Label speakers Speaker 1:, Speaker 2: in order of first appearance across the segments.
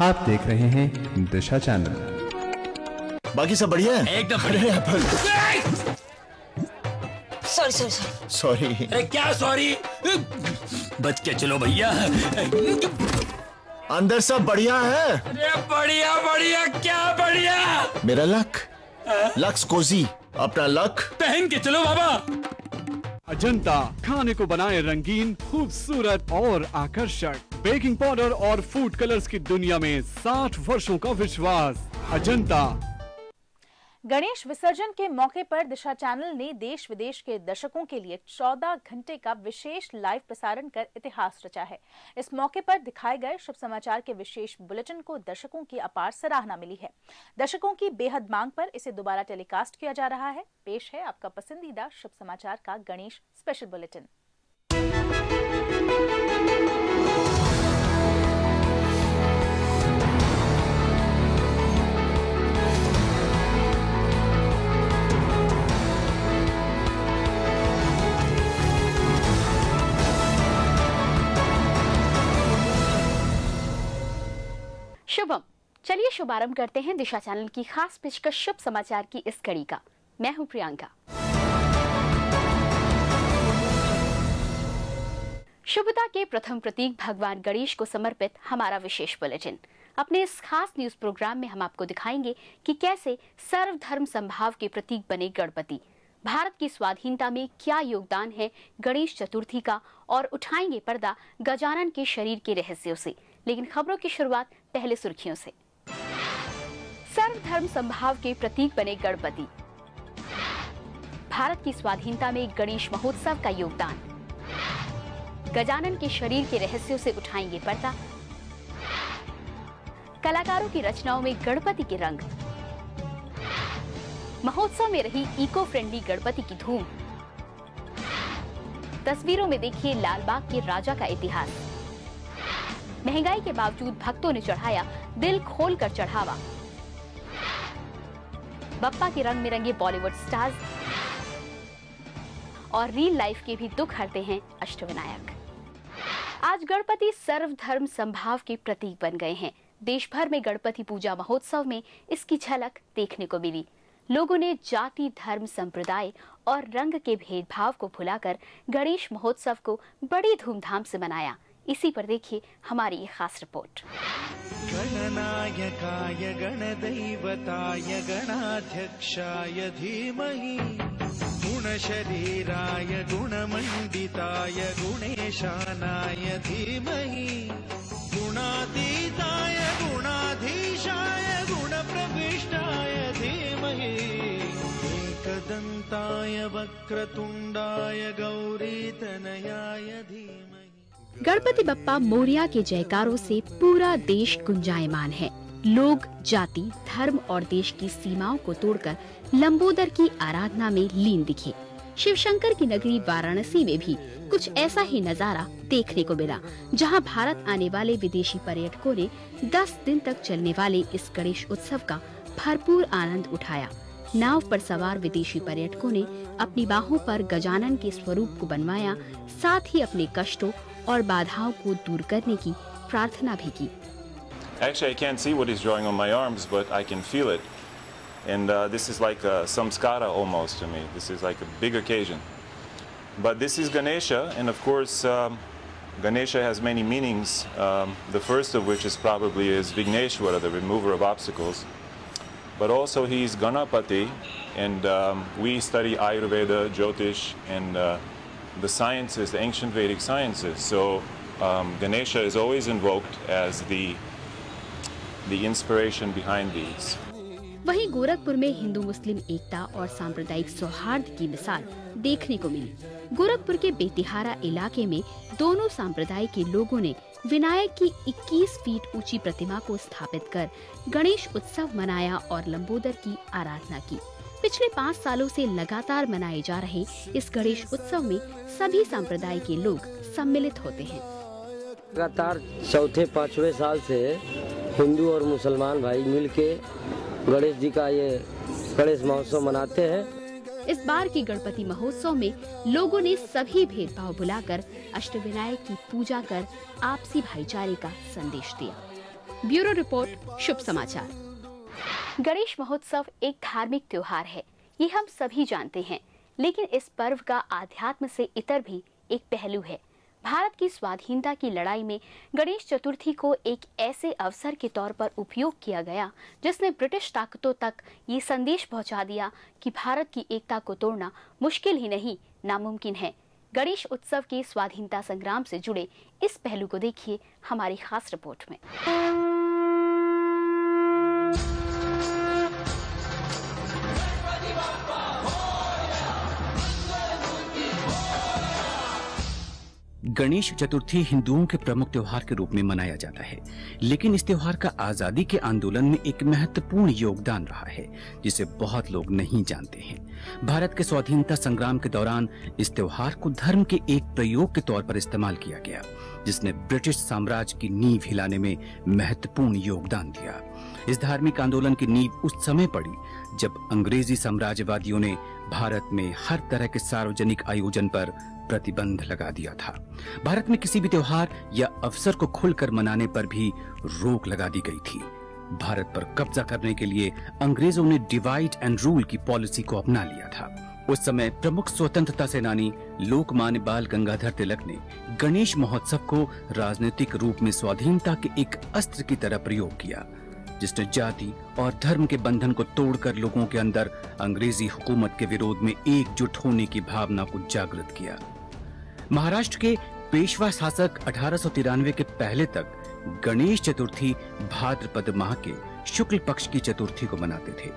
Speaker 1: आप देख रहे हैं दिशा चैनल।
Speaker 2: बाकी सब बढ़िया है?
Speaker 3: एकदम
Speaker 2: सॉरी।
Speaker 3: अरे क्या सॉरी? बच के चलो भैया।
Speaker 2: अंदर सब बढ़िया है?
Speaker 3: अरे बढ़िया बढ़िया क्या बढ़िया?
Speaker 2: मेरा लक, लक्स कोजी, अपना लक
Speaker 3: पहन के चलो बाबा।
Speaker 4: अजंता खाने को बनाए रंगीन, खूबसूरत और आकर्षक। बेकिंग पाउडर और फूड कलर्स की दुनिया में 60 वर्षों का विश्वास। अजंता।
Speaker 5: गणेश विसर्जन के मौके पर दिशा चैनल ने देश विदेश के दर्शकों के लिए 14 घंटे का विशेष लाइव प्रसारण कर इतिहास रचा है। इस मौके पर दिखाए गए शुभ समाचार के विशेष बुलेटिन को दर्शकों की अपार सराहना मिली है। दर्शकों की बेहद मांग पर इसे दोबारा टेलीकास्ट किया जा रहा है। पेश है आपका पसंदीदा शुभ समाचार का गणेश स्पेशल बुलेटिन।
Speaker 6: शुभम, चलिए शुभारंभ करते हैं दिशा चैनल की खास पेशकश शुभ समाचार की इस कड़ी का। मैं हूं प्रियंका। शुभता के प्रथम प्रतीक भगवान गणेश को समर्पित हमारा विशेष बुलेटिन। अपने इस खास न्यूज प्रोग्राम में हम आपको दिखाएंगे कि कैसे सर्वधर्म समभाव के प्रतीक बने गणपति, भारत की स्वाधीनता में क्या योगदान है गणेश चतुर्थी का, और उठाएंगे पर्दा गजानन के शरीर के रहस्यों से। लेकिन खबरों की शुरुआत पहले सुर्खियों से। सर्वधर्म समभाव के प्रतीक बने गणपति, भारत की स्वाधीनता में गणेश महोत्सव का योगदान, गजानन के शरीर के रहस्यों से उठाएंगे पर्दा, कलाकारों की रचनाओं में गणपति के रंग, महोत्सव में रही इको फ्रेंडली गणपति की धूम, तस्वीरों में देखिए लालबाग के राजा का इतिहास, महंगाई के बावजूद भक्तों ने चढ़ाया दिल खोलकर चढ़ावा, बप्पा के रंग में रंगे बॉलीवुड स्टार्स, और रियल लाइफ के भी दुख हरते हैं अष्टविनायक। आज गणपति सर्वधर्म समभाव के प्रतीक बन गए हैं। देश भर में गणपति पूजा महोत्सव में इसकी झलक देखने को मिली। लोगों ने जाति, धर्म, संप्रदाय और रंग के भेदभाव को भुलाकर गणेश महोत्सव को बड़ी धूमधाम से मनाया। इसी पर देखिए हमारी ये खास रिपोर्ट।
Speaker 7: गणनायकाय गणदैवताय गणाध्यक्षाय धीमहि गुणशरीराय गुणमण्डिताय गुणेशानाय धीमहि गुणातीताय गुणाधीशाय गुणप्रविष्टाय धीमहि एकदन्ताय वक्रतुण्डाय गौरीतनयाय धीमहि।
Speaker 6: गणपति बप्पा मोरिया के जयकारों से पूरा देश गुंजायमान है। लोग जाति, धर्म और देश की सीमाओं को तोड़कर लंबोदर की आराधना में लीन दिखे। शिवशंकर की नगरी वाराणसी में भी कुछ ऐसा ही नजारा देखने को मिला, जहां भारत आने वाले विदेशी पर्यटकों ने 10 दिन तक चलने वाले इस गणेश उत्सव का भरपूर आनंद उठाया। नाव पर सवार विदेशी पर्यटकों ने अपनी बाहों पर गजानन के स्वरूप को बनवाया, साथ ही अपने कष्टों और बाधाओं को दूर करने की प्रार्थना भी की।
Speaker 8: Actually, I can't see what he's drawing on my arms, but I can feel it. And this is like a samskara almost to me. This is like a big occasion. But this is Ganesha, and of course, Ganesha has many meanings. The first of which is probably is Vigneshwara, the remover of obstacles. But also he's Ganapati, and we study Ayurveda, Jyotish, and the sciences, the ancient Vedic sciences. So Ganesha is always invoked as the inspiration behind these.
Speaker 6: वहीं गोरखपुर में हिंदू मुस्लिम एकता और सांप्रदायिक सौहार्द की मिसाल देखने को मिली। गोरखपुर के बेतिहारा इलाके में दोनों संप्रदाय के लोगों ने विनायक की 21 फीट ऊंची प्रतिमा को स्थापित कर गणेश उत्सव मनाया और लंबोदर की आराधना की। पिछले 5 सालों से लगातार मनाए जा रहे इस गणेश उत्सव में सभी संप्रदाय के लोग सम्मिलित होते हैं।
Speaker 9: लगातार चौथे 5वें साल से हिंदू और मुसलमान भाई मिलके गणेश जी का ये गणेश महोत्सव मनाते हैं।
Speaker 6: इस बार की गणपति महोत्सव में लोगों ने सभी भेदभाव भुलाकर अष्टविनायक की पूजा कर आपसी भाईचारे का संदेश दिया। ब्यूरो रिपोर्ट, शुभ समाचार।
Speaker 5: गणेश महोत्सव एक धार्मिक त्योहार है, ये हम सभी जानते हैं, लेकिन इस पर्व का आध्यात्म से इतर भी एक पहलू है। भारत की स्वाधीनता की लड़ाई में गणेश चतुर्थी को एक ऐसे अवसर के तौर पर उपयोग किया गया जिसने ब्रिटिश ताकतों तक ये संदेश पहुंचा दिया कि भारत की एकता को तोड़ना मुश्किल ही नहीं, नामुमकिन है। गणेश उत्सव के स्वाधीनता संग्राम से जुड़े इस पहलू को देखिए हमारी खास रिपोर्ट में।
Speaker 3: गणेश चतुर्थी हिंदुओं के प्रमुख त्योहार के रूप में मनाया जाता है, लेकिन इस त्योहार का आजादी के आंदोलन में एक महत्वपूर्ण योगदान रहा है जिसे बहुत लोग नहीं जानते हैं। भारत के स्वाधीनता संग्राम के दौरान इस त्योहार को धर्म के एक प्रयोग के तौर पर इस्तेमाल किया गया, जिसने ब्रिटिश साम्राज्य की नींव हिलाने में महत्वपूर्ण योगदान दिया। इस धार्मिक आंदोलन की नींव उस समय पड़ी जब अंग्रेजी साम्राज्यवादियों ने भारत में हर तरह के सार्वजनिक आयोजन पर प्रतिबंध लगा दिया था। भारत में किसी भी त्योहार या अवसर को खुलकर मनाने पर भी रोक लगा दी गई थी। भारत पर कब्जा करने के लिए अंग्रेजों ने डिवाइड एंड रूल की पॉलिसी को अपना लिया था। उस समय प्रमुख स्वतंत्रता सेनानी लोकमान्य बाल गंगाधर तिलक ने गणेश महोत्सव को राजनीतिक रूप में स्वाधीनता के एक अस्त्र की तरह प्रयोग किया, जिसने जाति और धर्म के बंधन को तोड़कर लोगों के अंदर अंग्रेजी हुकूमत के विरोध में एकजुट होने की भावना को जागृत किया। महाराष्ट्र के पेशवा शासक 1893 के पहले तक गणेश चतुर्थी भाद्रपद माह के शुक्ल पक्ष की चतुर्थी को मनाते थे।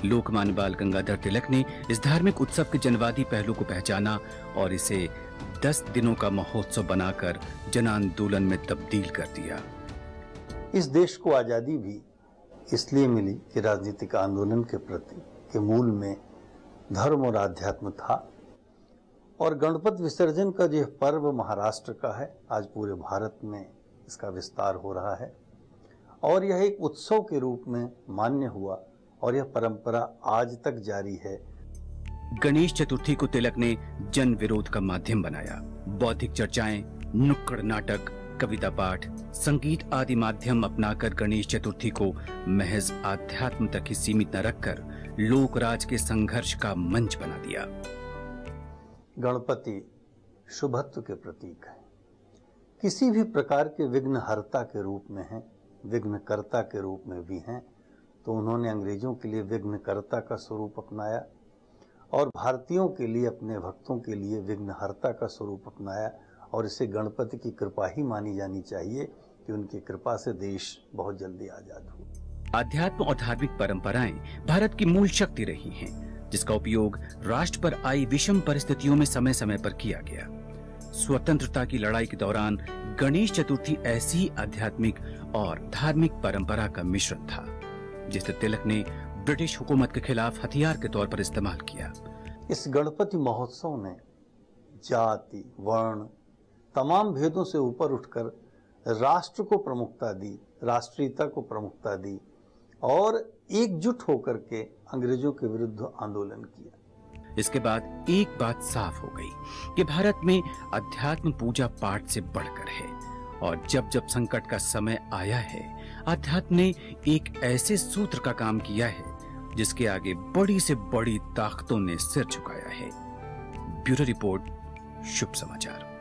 Speaker 3: लोकमान्य बाल गंगाधर तिलक ने इस धार्मिक उत्सव के जनवादी पहलू को पहचाना और इसे 10 दिनों का महोत्सव बनाकर जन आंदोलन में तब्दील कर दिया।
Speaker 10: इस देश को आजादी भी इसलिए मिली कि राजनीतिक आंदोलन के प्रति के मूल में धर्म और आध्यात्म था, और गणपति विसर्जन का जो पर्व महाराष्ट्र का है, आज पूरे भारत में इसका विस्तार हो रहा है और यह एक उत्सव के रूप में मान्य हुआ और यह परंपरा आज तक जारी है।
Speaker 3: गणेश चतुर्थी को तिलक ने जन विरोध का माध्यम बनाया। बौद्धिक चर्चाएं, नुक्कड़ नाटक, कविता पाठ, संगीत आदि माध्यम अपनाकर गणेश चतुर्थी को महज आध्यात्म तक ही सीमित न रखकर लोक राज के संघर्ष का मंच बना दिया।
Speaker 10: गणपति शुभत्व के प्रतीक है, किसी भी प्रकार के विघ्नहर्ता के रूप में हैं, विघ्नकर्ता के रूप में भी हैं। तो उन्होंने अंग्रेजों के लिए विघ्नकर्ता का स्वरूप अपनाया और भारतीयों के लिए, अपने भक्तों के लिए विघ्नहर्ता का स्वरूप अपनाया, और इसे गणपति की कृपा ही मानी जानी चाहिए कि उनकी कृपा से देश बहुत जल्दी आजाद हुआ।
Speaker 3: आध्यात्म और धार्मिक परंपराएं भारत की मूल शक्ति रही हैं, जिसका उपयोग राष्ट्र पर आई विषम परिस्थितियों में समय समय पर किया गया। स्वतंत्रता की लड़ाई के दौरान गणेश चतुर्थी ऐसी आध्यात्मिक और धार्मिक परंपरा का मिश्रण था, जिसे तिलक ने ब्रिटिश हुकूमत के खिलाफ हथियार के तौर पर इस्तेमाल किया।
Speaker 10: इस गणपति महोत्सव ने जाति, वर्ण, तमाम भेदों से ऊपर उठकर राष्ट्र को प्रमुखता दी, राष्ट्रीयता को प्रमुखता दी और एकजुट होकर के अंग्रेजों के विरुद्ध आंदोलन किया।
Speaker 3: इसके बाद एक बात साफ हो गई कि भारत में अध्यात्म पूजा पाठ से बढ़कर है, और जब जब संकट का समय आया है, अध्यात्म ने एक ऐसे सूत्र का काम किया है जिसके आगे बड़ी से बड़ी ताकतों ने सिर झुकाया है। ब्यूरो रिपोर्ट, शुभ समाचार।